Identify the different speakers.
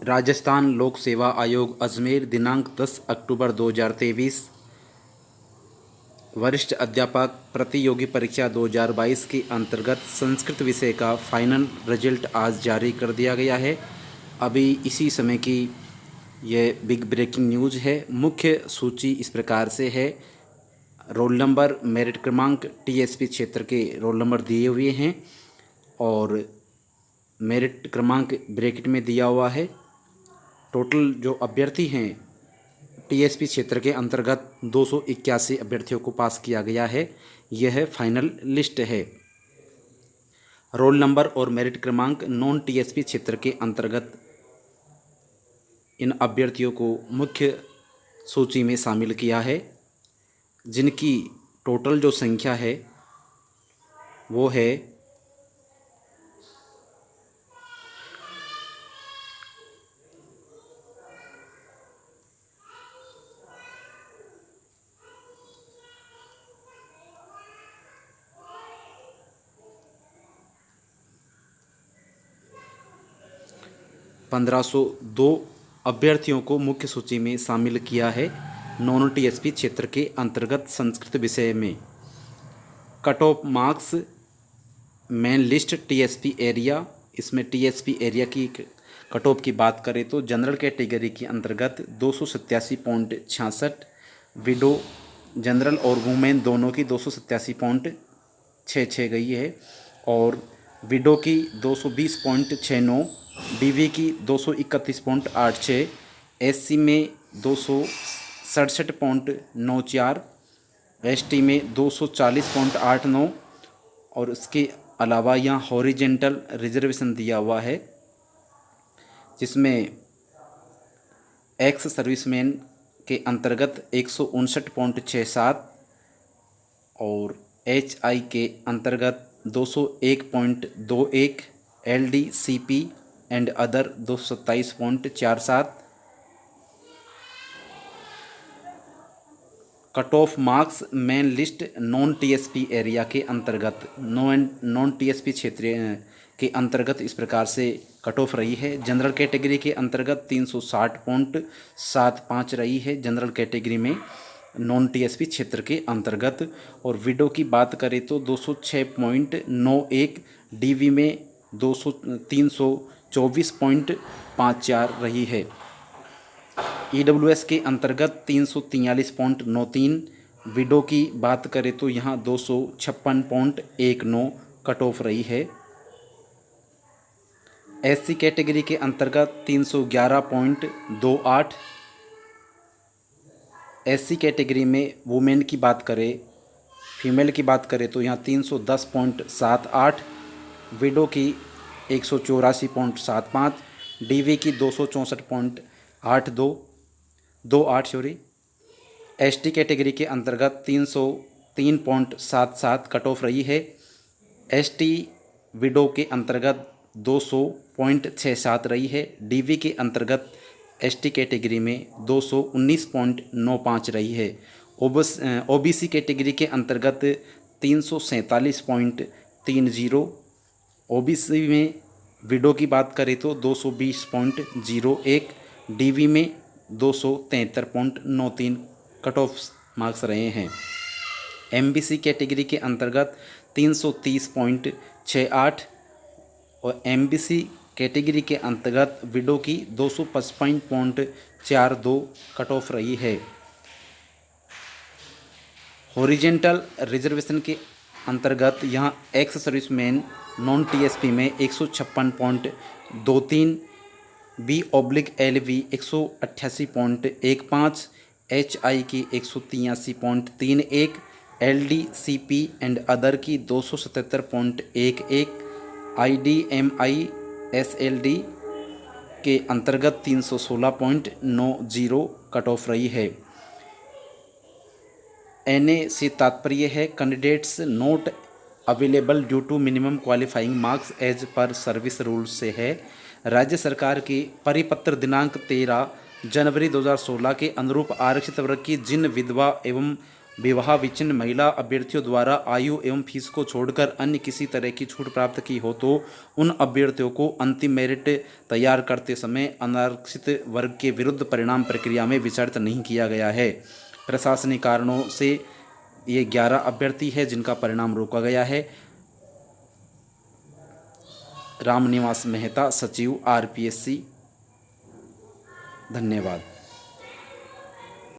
Speaker 1: राजस्थान लोक सेवा आयोग अजमेर दिनांक 10 अक्टूबर 2023। वरिष्ठ अध्यापक प्रतियोगी परीक्षा 2022 के अंतर्गत संस्कृत विषय का फाइनल रिजल्ट आज जारी कर दिया गया है। अभी इसी समय की यह बिग ब्रेकिंग न्यूज़ है। मुख्य सूची इस प्रकार से है। रोल नंबर, मेरिट क्रमांक, टीएसपी क्षेत्र के रोल नंबर दिए हुए हैं और मेरिट क्रमांक ब्रैकेट में दिया हुआ है। टोटल जो अभ्यर्थी हैं टीएसपी क्षेत्र के अंतर्गत 281 अभ्यर्थियों को पास किया गया है। यह फाइनल लिस्ट है। रोल नंबर और मेरिट क्रमांक नॉन टीएसपी क्षेत्र के अंतर्गत इन अभ्यर्थियों को मुख्य सूची में शामिल किया है, जिनकी टोटल जो संख्या है वो है 1502 अभ्यर्थियों को मुख्य सूची में शामिल किया है नॉन टीएसपी क्षेत्र के अंतर्गत संस्कृत विषय में। Cut off marks main list TSP area, इसमें टीएसपी एरिया की कट ऑफ की बात करें तो जनरल कैटेगरी के अंतर्गत 287.66, विडो जनरल और वुमेन दोनों की 287.66 गई है और विडो की 220.69, डीवी की 231.86, एससी में 267.94, एसटी में 240.89 और इसके अलावा यहाँ हॉरिजेंटल रिजर्वेशन दिया हुआ है, जिसमें एक्स सर्विसमैन के अंतर्गत 159.67 और एचआई के अंतर्गत 201.21, LD CP and other 227.47। Cut off marks main list non TSP area के अंतर्गत नॉन टीएसपी क्षेत्र के अंतर्गत इस प्रकार से कट ऑफ रही है। जनरल कैटेगरी के अंतर्गत 360.75 रही है जनरल कैटेगरी में नॉन टीएसपी क्षेत्र के अंतर्गत, और विडो की बात करें तो 206.91, डीवी में 324.54 रही है। ईडब्ल्यूएस के अंतर्गत 343.93, विडो की बात करें तो यहाँ 256.19 कट ऑफ रही है। एससी कैटेगरी के अंतर्गत 311.28, एससी कैटेगरी में वुमेन की बात करें, फीमेल की बात करें तो यहाँ 310.78, विडो की 184.75, डीवी की 264.28 सॉरी। एसटी कैटेगरी के अंतर्गत 303.77 कट ऑफ रही है। एसटी विडो के अंतर्गत 200.67 रही है। डीवी के अंतर्गत एसटी कैटेगरी में 219.95 रही है। ओबीसी कैटेगरी के अंतर्गत 347.30, ओबीसी में विडो की बात करें तो 220.01, डीवी में 273.93 कट ऑफ मार्क्स रहे हैं। एमबीसी कैटेगरी के अंतर्गत 330.68 और एमबीसी कैटेगरी के अंतर्गत विडो की 255.42 कट ऑफ रही है। हॉरिजेंटल रिजर्वेशन के अंतर्गत यहाँ एक्स सर्विसमैन नॉन टीएसपी में 156.23, बी/एलवी 188.15, एचआई की 183.31, एलडी सीपी एंड अदर की 277.11, आईडीएमआई एसएलडी के अंतर्गत 316.90 कट ऑफ रही है। एनए से तात्पर्य है candidates not available due to minimum qualifying marks as per service rule से है। राज्य सरकार के परिपत्र दिनांक 13 जनवरी 2016 के अनुरूप आरक्षित वर्ग की जिन विधवा एवं विवाह विच्छिन्न महिला अभ्यर्थियों द्वारा आयु एवं फीस को छोड़कर अन्य किसी तरह की छूट प्राप्त की हो तो उन अभ्यर्थियों को अंतिम मेरिट तैयार करते समय अनारक्षित वर्ग के विरुद्ध परिणाम प्रक्रिया में विचारित नहीं किया गया है। प्रशासनिक कारणों से ये 11 अभ्यर्थी है जिनका परिणाम रोका गया है। रामनिवास मेहता, सचिव, RPSC। धन्यवाद।